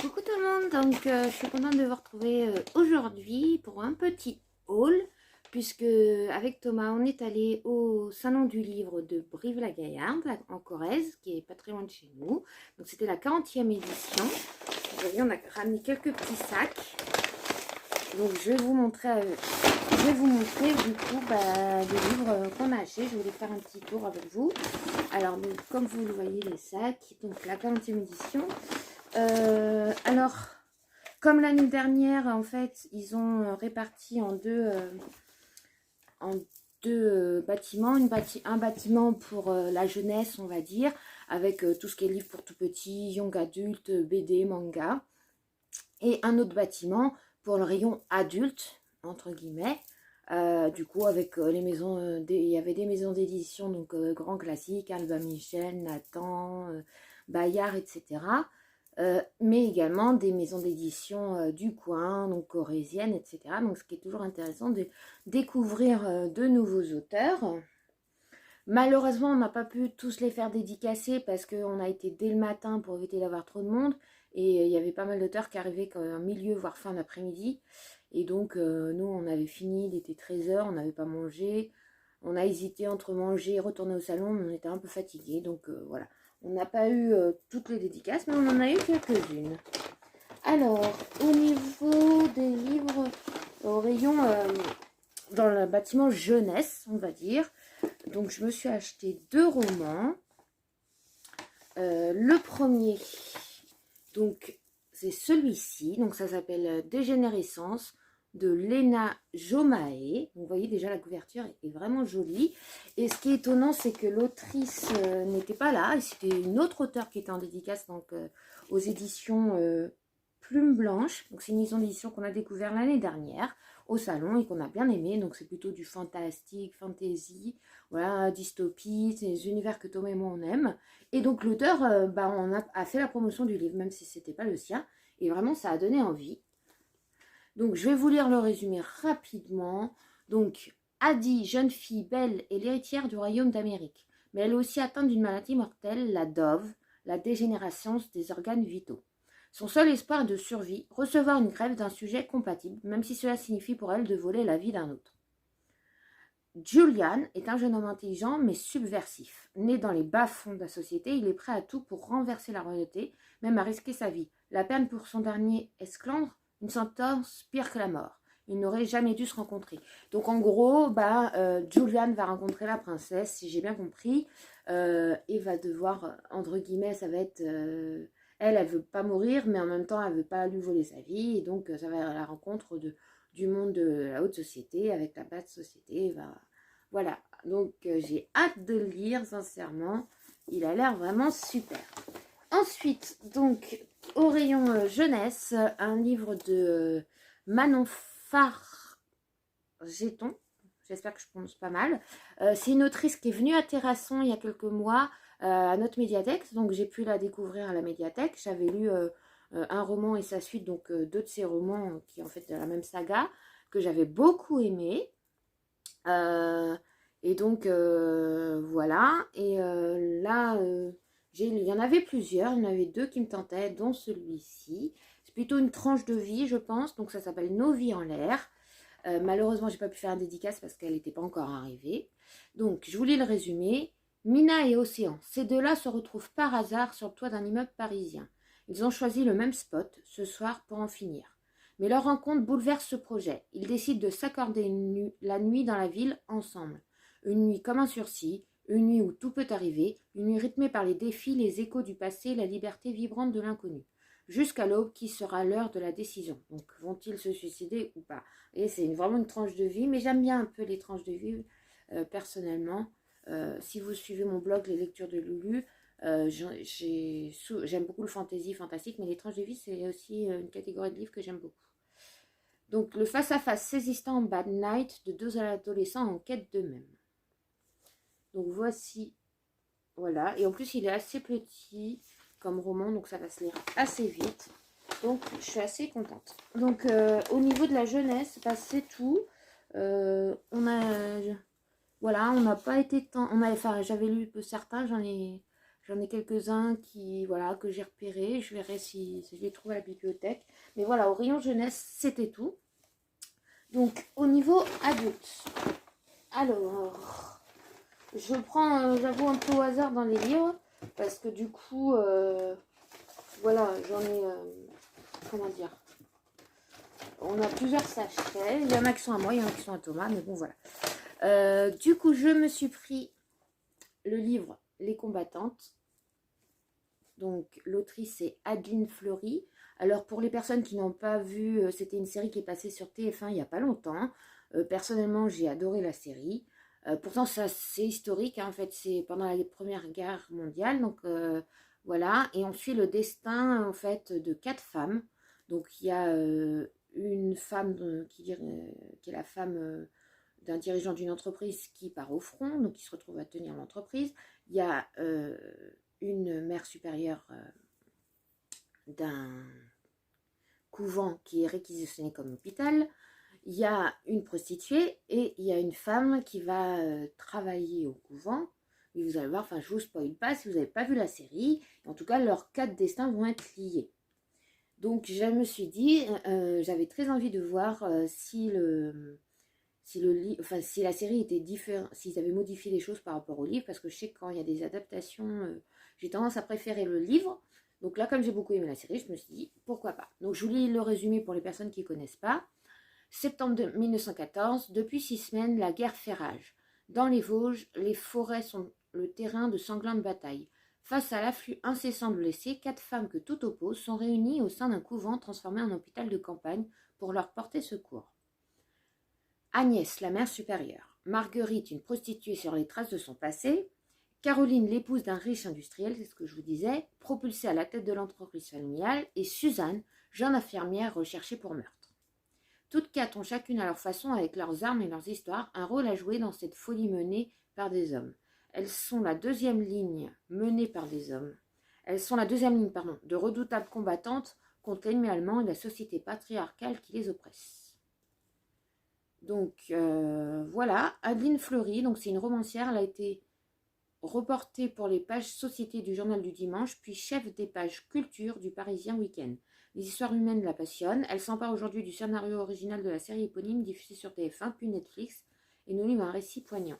Coucou tout le monde, donc je suis contente de vous retrouver aujourd'hui pour un petit haul, puisque avec Thomas on est allé au salon du livre de Brive-la-Gaillarde en Corrèze, qui est pas très loin de chez nous. Donc c'était la 40e édition. Vous voyez, on a ramené quelques petits sacs. Donc je vais vous montrer, du coup les livres qu'on a achetés. Je voulais faire un petit tour avec vous. Alors donc, comme vous le voyez, les sacs, donc la 40e édition. Alors, comme l'année dernière, en fait, ils ont réparti en deux bâtiments. Un bâtiment pour la jeunesse, on va dire, avec tout ce qui est livres pour tout petit, young adulte, BD, manga. Et un autre bâtiment pour le rayon adulte, entre guillemets. Du coup, avec les maisons, il y avait des maisons d'édition, donc Grand Classique, Albin Michel, Nathan, Bayard, etc. Mais également des maisons d'édition du coin, donc corréziennes, etc. Donc ce qui est toujours intéressant de découvrir de nouveaux auteurs. Malheureusement, on n'a pas pu tous les faire dédicacer parce qu'on a été dès le matin pour éviter d'avoir trop de monde. Et il y avait pas mal d'auteurs qui arrivaient en milieu, voire fin d'après-midi. Et donc, nous, on avait fini, il était 13h, on n'avait pas mangé. On a hésité entre manger et retourner au salon, mais on était un peu fatigués. Donc, voilà. On n'a pas eu toutes les dédicaces, mais on en a eu quelques-unes. Alors, au niveau des livres, au rayon, dans le bâtiment jeunesse, on va dire. Donc, je me suis acheté 2 romans. Le premier, donc, c'est celui-ci. Donc, ça s'appelle Dégénérescence de Léna Jomaé. Vous voyez déjà la couverture est vraiment jolie. Et ce qui est étonnant, c'est que l'autrice n'était pas là. Et c'était une autre auteure qui était en dédicace donc, aux éditions Plume Blanche. Donc, c'est une maison d'édition qu'on a découvert l'année dernière au salon et qu'on a bien aimé. Donc, c'est plutôt du fantastique, fantasy, voilà, dystopie, c'est les univers que Thomas et moi on aime. Et donc, l'auteur on a fait la promotion du livre, même si ce n'était pas le sien. Et vraiment, ça a donné envie. Donc, je vais vous lire le résumé rapidement. Donc, Addie, jeune fille belle, est l'héritière du royaume d'Amérique. Mais elle est aussi atteinte d'une maladie mortelle, la DOV, la dégénérescence des organes vitaux. Son seul espoir de survie, recevoir une greffe d'un sujet compatible, même si cela signifie pour elle de voler la vie d'un autre. Julian est un jeune homme intelligent mais subversif. Né dans les bas-fonds de la société, il est prêt à tout pour renverser la royauté, même à risquer sa vie. La peine pour son dernier esclandre, une sentence pire que la mort. Ils n'auraient jamais dû se rencontrer. Donc en gros, Julian va rencontrer la princesse, si j'ai bien compris, et va devoir, entre guillemets, ça va être... elle veut pas mourir, mais en même temps, elle veut pas lui voler sa vie. Et donc, ça va être à la rencontre du monde de la haute société, avec la basse société. Voilà, donc j'ai hâte de le lire, sincèrement. Il a l'air vraiment super. Ensuite, donc, au rayon jeunesse, un livre de Manon Fargeton. J'espère que je prononce pas mal. C'est une autrice qui est venue à Terrasson il y a quelques mois à notre médiathèque. Donc, j'ai pu la découvrir à la médiathèque. J'avais lu un roman et sa suite, donc 2 de ses romans qui en fait de la même saga, que j'avais beaucoup aimé. Et donc, voilà. Et là, il y en avait plusieurs. Il y en avait 2 qui me tentaient, dont celui-ci. C'est plutôt une tranche de vie, je pense. Donc, ça s'appelle Nos vies en l'air. Malheureusement, j'ai pas pu faire un dédicace parce qu'elle n'était pas encore arrivée. Donc, je vous lis le résumé. Mina et Océan, ces 2-là se retrouvent par hasard sur le toit d'un immeuble parisien. Ils ont choisi le même spot ce soir pour en finir. Mais leur rencontre bouleverse ce projet. Ils décident de s'accorder la nuit dans la ville ensemble. Une nuit comme un sursis, une nuit où tout peut arriver, une nuit rythmée par les défis, les échos du passé et la liberté vibrante de l'inconnu. Jusqu'à l'aube qui sera l'heure de la décision. Donc, vont-ils se suicider ou pas? Et c'est vraiment une tranche de vie, mais j'aime bien un peu les tranches de vie personnellement. Si vous suivez mon blog, les lectures de Lulu, j'aime beaucoup le fantasy, fantastique, mais les tranches de vie, c'est aussi une catégorie de livres que j'aime beaucoup. Donc, le face-à-face saisissant Bad Night de 2 adolescents en quête d'eux-mêmes. Donc, voici, voilà. Et en plus, il est assez petit comme roman, donc ça va se lire assez vite. Donc, je suis assez contente. Donc, au niveau de la jeunesse, c'est tout. Voilà, on n'a pas été tant... J'avais lu certains, J'en ai quelques-uns qui, voilà, que j'ai repérés. Je verrai si je les trouve à la bibliothèque. Mais voilà, au rayon jeunesse, c'était tout. Donc, au niveau adulte. Alors, je prends, j'avoue, un peu au hasard dans les livres. Parce que du coup, voilà, j'en ai, comment dire, on a plusieurs sachets. Il y en a qui sont à moi, il y en a qui sont à Thomas, mais bon, voilà. Du coup, je me suis pris le livre Les combattantes. Donc, l'autrice, c'est Adeline Fleury. Alors, pour les personnes qui n'ont pas vu, c'était une série qui est passée sur TF1 il n'y a pas longtemps. Personnellement, j'ai adoré la série. Pourtant, ça, c'est historique, hein, en fait, c'est pendant la Première Guerre mondiale. Donc, voilà. Et on suit le destin, en fait, de 4 femmes. Donc, il y a une femme qui est la femme d'un dirigeant d'une entreprise qui part au front, donc qui se retrouve à tenir l'entreprise. Il y a une mère supérieure d'un couvent qui est réquisitionné comme hôpital. Il y a une prostituée et il y a une femme qui va travailler au couvent. Mais vous allez voir, enfin je vous spoil pas si vous n'avez pas vu la série. En tout cas, leurs 4 destins vont être liés. Donc je me suis dit, j'avais très envie de voir si la série était différente, s'ils avaient modifié les choses par rapport au livre, parce que je sais que quand il y a des adaptations, j'ai tendance à préférer le livre. Donc là, comme j'ai beaucoup aimé la série, je me suis dit, pourquoi pas. Donc je vous lis le résumé pour les personnes qui ne connaissent pas. Septembre 1914, depuis 6 semaines, la guerre fait rage. Dans les Vosges, les forêts sont le terrain de sanglantes batailles. Face à l'afflux incessant de blessés, 4 femmes que tout oppose sont réunies au sein d'un couvent transformé en hôpital de campagne pour leur porter secours. Agnès, la mère supérieure, Marguerite, une prostituée sur les traces de son passé, Caroline, l'épouse d'un riche industriel, c'est ce que je vous disais, propulsée à la tête de l'entreprise familiale, et Suzanne, jeune infirmière recherchée pour meurtre. Toutes 4 ont chacune à leur façon, avec leurs armes et leurs histoires, un rôle à jouer dans cette folie menée par des hommes. Elles sont la deuxième ligne menée par des hommes. Elles sont la deuxième ligne, de redoutables combattantes contre l'ennemi allemand et la société patriarcale qui les oppresse. Donc voilà, Adeline Fleury, donc c'est une romancière, elle a été reportée pour les pages Société du Journal du Dimanche, puis chef des pages Culture du Parisien Week-end. Les histoires humaines la passionnent, elle s'empare aujourd'hui du scénario original de la série éponyme diffusée sur TF1 puis Netflix et nous livre un récit poignant.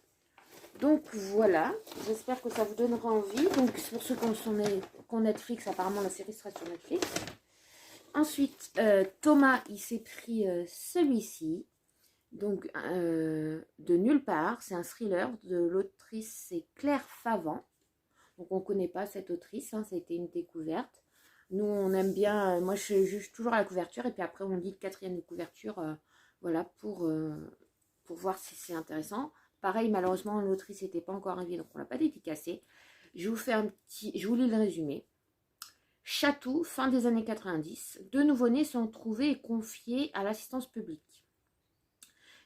Donc voilà, j'espère que ça vous donnera envie. Donc pour ceux qui ont Netflix, apparemment la série sera sur Netflix. Ensuite, Thomas, il s'est pris celui-ci. Donc, de nulle part, c'est un thriller de l'autrice, c'est Claire Favant. Donc, on ne connaît pas cette autrice, hein, ça a été une découverte. Nous, on aime bien, moi je juge toujours à la couverture, et puis après on lit le 4e de couverture, voilà, pour voir si c'est intéressant. Pareil, malheureusement, l'autrice n'était pas encore arrivée, donc on ne l'a pas dédicacée. Je vous lis le résumé. Chatou, fin des années 90, 2 nouveau-nés sont trouvés et confiés à l'assistance publique.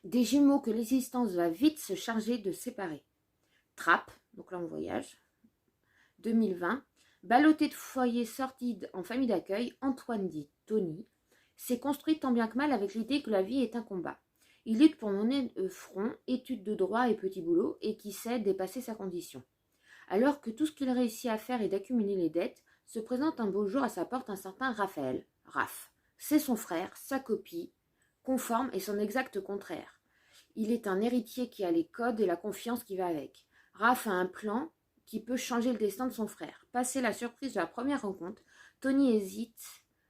Des jumeaux que l'existence va vite se charger de séparer. Trappe, donc là on voyage, 2020, ballotté de foyer sordide en famille d'accueil, Antoine dit Tony, s'est construit tant bien que mal avec l'idée que la vie est un combat. Il lutte pour mener front, études de droit et petits boulots, et qui sait dépasser sa condition. Alors que tout ce qu'il réussit à faire est d'accumuler les dettes, se présente un beau jour à sa porte un certain Raphaël, Raph. C'est son frère, sa copie, conforme et son exact contraire. Il est un héritier qui a les codes et la confiance qui va avec. Raph a un plan qui peut changer le destin de son frère. Passé la surprise de la première rencontre, Tony hésite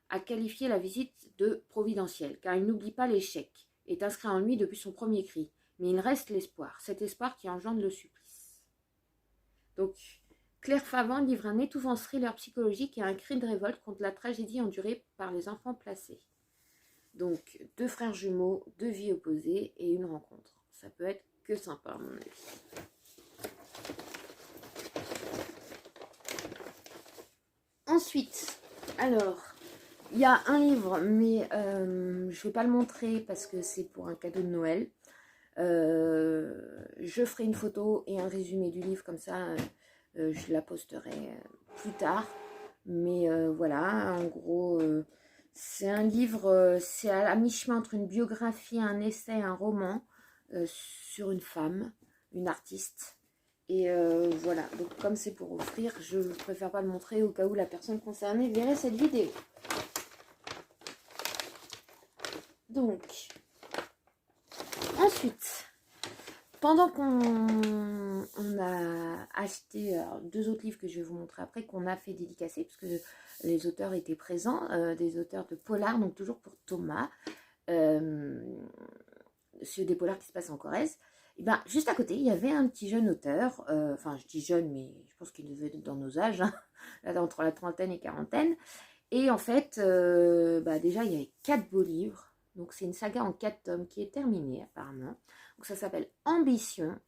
à qualifier la visite de providentielle, car il n'oublie pas l'échec, est inscrit en lui depuis son premier cri. Mais il reste l'espoir, cet espoir qui engendre le supplice. Donc, Claire Favant livre un étouffant thriller psychologique et un cri de révolte contre la tragédie endurée par les enfants placés. Donc, 2 frères jumeaux, 2 vies opposées et une rencontre. Ça peut être que sympa à mon avis. Ensuite, alors, il y a un livre, mais je ne vais pas le montrer parce que c'est pour un cadeau de Noël. Je ferai une photo et un résumé du livre, comme ça, je la posterai plus tard. Mais voilà, en gros... c'est un livre, c'est à mi-chemin entre une biographie, un essai, un roman sur une femme, une artiste, Et voilà, donc comme c'est pour offrir, je préfère pas le montrer au cas où la personne concernée verrait cette vidéo. Donc, ensuite, pendant qu'on a acheté deux autres livres que je vais vous montrer après, qu'on a fait dédicacer, puisque les auteurs étaient présents, des auteurs de polar, donc toujours pour Thomas, sur des polars qui se passent en Corrèze. Et ben, juste à côté, il y avait un petit jeune auteur, enfin je dis jeune, mais je pense qu'il devait être dans nos âges, hein, là, entre la trentaine et quarantaine. Et en fait, déjà, il y avait 4 beaux livres. Donc, c'est une saga en 4 tomes qui est terminée, apparemment. Donc, ça s'appelle Ambition.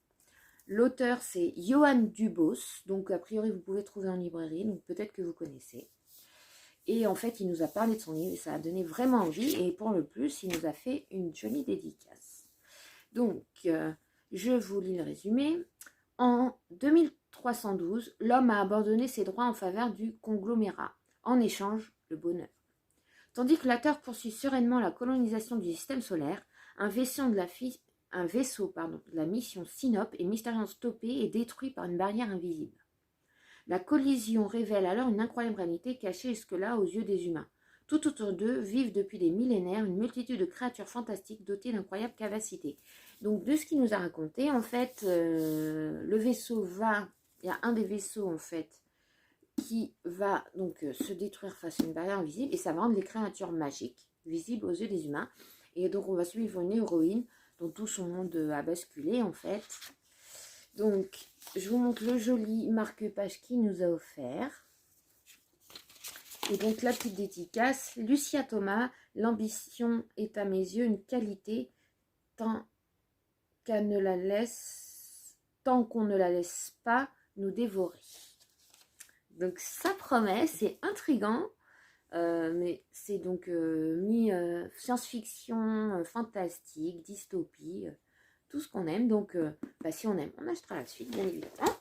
L'auteur, c'est Johan Dubos. Donc, a priori, vous pouvez trouver en librairie. Donc, peut-être que vous connaissez. Et en fait, il nous a parlé de son livre et ça a donné vraiment envie. Et pour le plus, il nous a fait une jolie dédicace. Donc, je vous lis le résumé. En 2312, l'homme a abandonné ses droits en faveur du conglomérat. En échange, le bonheur. Tandis que la Terre poursuit sereinement la colonisation du système solaire, un vaisseau de la mission Sinope est mystérieusement stoppé et détruit par une barrière invisible. La collision révèle alors une incroyable réalité cachée jusque-là aux yeux des humains. Tout autour d'eux vivent depuis des millénaires une multitude de créatures fantastiques dotées d'incroyables capacités. Donc de ce qu'il nous a raconté, en fait, le vaisseau il y a un des vaisseaux en fait, qui va donc se détruire face à une barrière invisible et ça va rendre les créatures magiques visibles aux yeux des humains. Et donc on va suivre une héroïne dont tout son monde a basculé en fait. Donc je vous montre le joli marque-page qu'il nous a offert. Et donc la petite dédicace, Lucia Thomas, l'ambition est à mes yeux une qualité tant qu'on ne la laisse pas nous dévorer. Donc ça promet, c'est intriguant, mais c'est donc mi-science-fiction, fantastique, dystopie, tout ce qu'on aime. Donc si on aime, on achètera la suite, bien évidemment.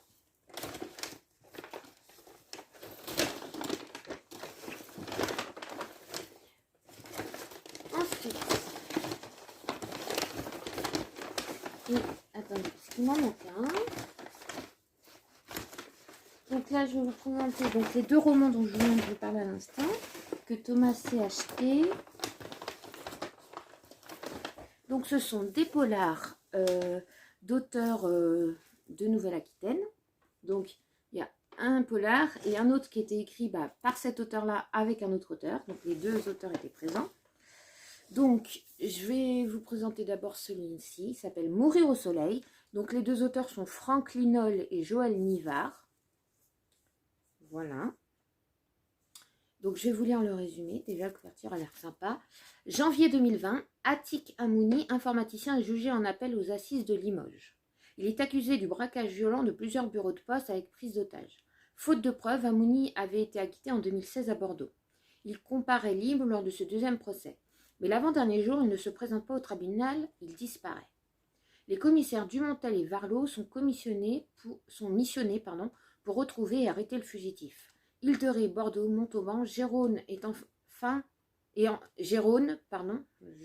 Ensuite, attendez, parce qu'il m'en manque un. Donc là, je vais vous présenter donc, les deux romans dont je viens de vous parler à l'instant, que Thomas s'est acheté. Donc ce sont des polars d'auteurs de Nouvelle-Aquitaine. Donc il y a un polar et un autre qui était écrit par cet auteur-là avec un autre auteur. Donc les deux auteurs étaient présents. Donc je vais vous présenter d'abord celui-ci, il s'appelle Mourir au soleil. Donc les deux auteurs sont Franck Linol et Joël Nivard. Voilà. Donc je vais vous lire le résumé. Déjà la couverture a l'air sympa. Janvier 2020, Atik Amouni, informaticien, est jugé en appel aux assises de Limoges. Il est accusé du braquage violent de plusieurs bureaux de poste avec prise d'otage. Faute de preuves, Amouni avait été acquitté en 2016 à Bordeaux. Il comparaît libre lors de ce deuxième procès. Mais l'avant-dernier jour, il ne se présente pas au tribunal, il disparaît. Les commissaires Dumontel et Varlot sont missionnés pour retrouver et arrêter le fugitif. Île de Ré, Bordeaux, Montauban, Gérone, je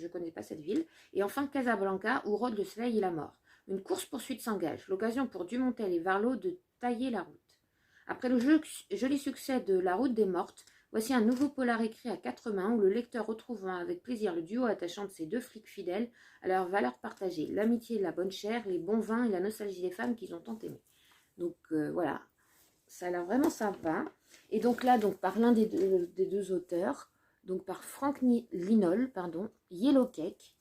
ne connais pas cette ville, et enfin Casablanca où rôde le soleil et la mort. Une course-poursuite s'engage, l'occasion pour Dumontel et Varlot de tailler la route. Après le joli succès de La Route des Mortes, voici un nouveau polar écrit à 4 mains où le lecteur retrouvera avec plaisir le duo attachant de ces deux flics fidèles à leurs valeurs partagées, l'amitié et la bonne chair, les bons vins et la nostalgie des femmes qu'ils ont tant aimées. Donc voilà, ça a l'air vraiment sympa. Et donc là, par l'un des deux auteurs, donc par Franck Linol, Yellow Cake.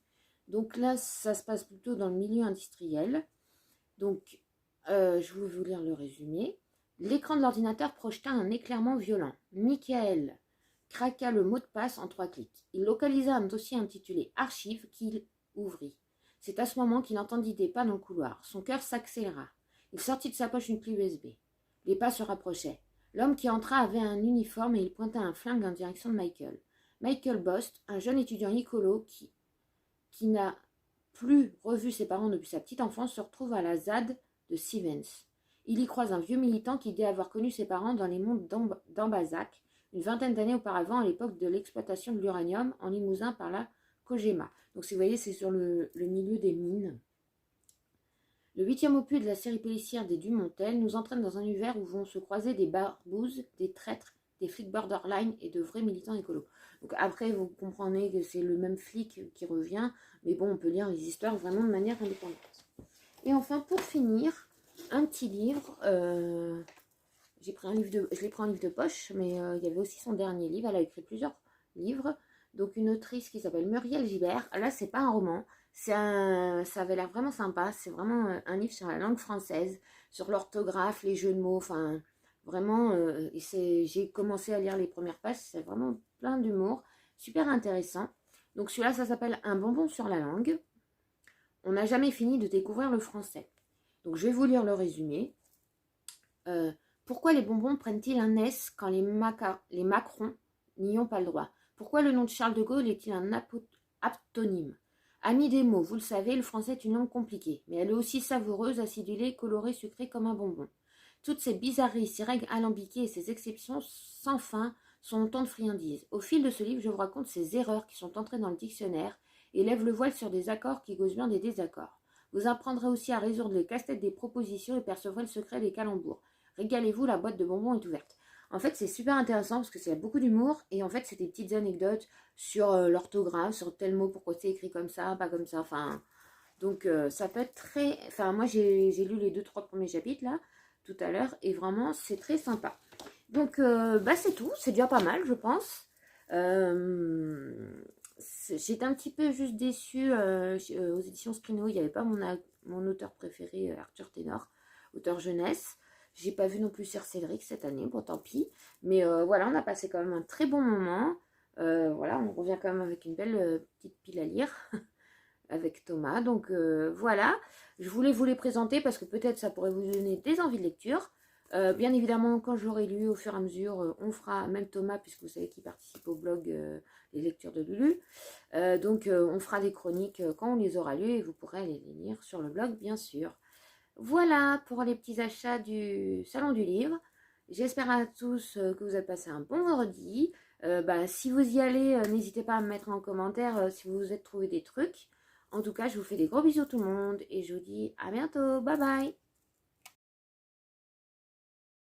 Donc là, ça se passe plutôt dans le milieu industriel. Donc, je vais vous lire le résumé. L'écran de l'ordinateur projeta un éclairement violent. Michael craqua le mot de passe en 3 clics. Il localisa un dossier intitulé Archives qu'il ouvrit. C'est à ce moment qu'il entendit des pas dans le couloir. Son cœur s'accéléra. Il sortit de sa poche une clé USB. Les pas se rapprochaient. L'homme qui entra avait un uniforme et il pointa un flingue en direction de Michael. Michael Bost, un jeune étudiant écolo qui n'a plus revu ses parents depuis sa petite enfance, se retrouve à la ZAD de Stevens. Il y croise un vieux militant qui dit avoir connu ses parents dans les monts d'Ambazac, une vingtaine d'années auparavant, à l'époque de l'exploitation de l'uranium en Limousin par la Cogema. Donc, si vous voyez, c'est sur le milieu des mines. Le 8e opus de la série policière des Dumontel nous entraîne dans un univers où vont se croiser des barbouzes, des traîtres, des flics borderline et de vrais militants écolos. Donc après, vous comprenez que c'est le même flic qui revient, mais bon, on peut lire les histoires vraiment de manière indépendante. Et enfin, pour finir, un petit livre. Je l'ai pris en livre de poche, mais il y avait aussi son dernier livre. Elle a écrit plusieurs livres. Donc une autrice qui s'appelle Muriel Gibert. Là, c'est pas un roman. Ça avait l'air vraiment sympa. C'est vraiment un livre sur la langue française, sur l'orthographe, les jeux de mots. Enfin, vraiment, j'ai commencé à lire les premières pages. C'est vraiment plein d'humour. Super intéressant. Donc celui-là, ça s'appelle Un bonbon sur la langue. On n'a jamais fini de découvrir le français. Donc je vais vous lire le résumé. Pourquoi les bonbons prennent-ils un S quand les Macron n'y ont pas le droit? Pourquoi le nom de Charles de Gaulle est-il un aptonyme? Ami des mots, vous le savez, le français est une langue compliquée, mais elle est aussi savoureuse, acidulée, colorée, sucrée comme un bonbon. Toutes ces bizarreries, ces règles alambiquées et ces exceptions sans fin sont autant de friandises. Au fil de ce livre, je vous raconte ces erreurs qui sont entrées dans le dictionnaire et lève le voile sur des accords qui causent bien des désaccords. Vous apprendrez aussi à résoudre les casse-têtes des propositions et percevrez le secret des calembours. Régalez-vous, la boîte de bonbons est ouverte. En fait, c'est super intéressant parce que c'est beaucoup d'humour et en fait, c'est des petites anecdotes sur l'orthographe, sur tel mot, pourquoi c'est écrit comme ça, pas comme ça. Enfin, donc ça peut être très. Enfin, moi, j'ai lu les 2-3 premiers chapitres là tout à l'heure et vraiment, c'est très sympa. Donc, c'est tout. C'est déjà pas mal, je pense. J'étais un petit peu juste déçue aux éditions Scrino. Il n'y avait pas mon auteur préféré, Arthur Ténor, auteur jeunesse. J'ai pas vu non plus Sir Cédric cette année, bon tant pis. Mais voilà, on a passé quand même un très bon moment. Voilà, on revient quand même avec une belle petite pile à lire avec Thomas. Donc voilà, je voulais vous les présenter parce que peut-être ça pourrait vous donner des envies de lecture. Bien évidemment, quand je l'aurai lu, au fur et à mesure, on fera, même Thomas, puisque vous savez qu'il participe au blog Les Lectures de Lulu. Donc on fera des chroniques quand on les aura lues et vous pourrez aller les lire sur le blog, bien sûr. Voilà pour les petits achats du Salon du Livre. J'espère à tous que vous avez passé un bon vendredi. Si vous y allez, n'hésitez pas à me mettre en commentaire si vous vous êtes trouvé des trucs. En tout cas, je vous fais des gros bisous tout le monde et je vous dis à bientôt. Bye bye.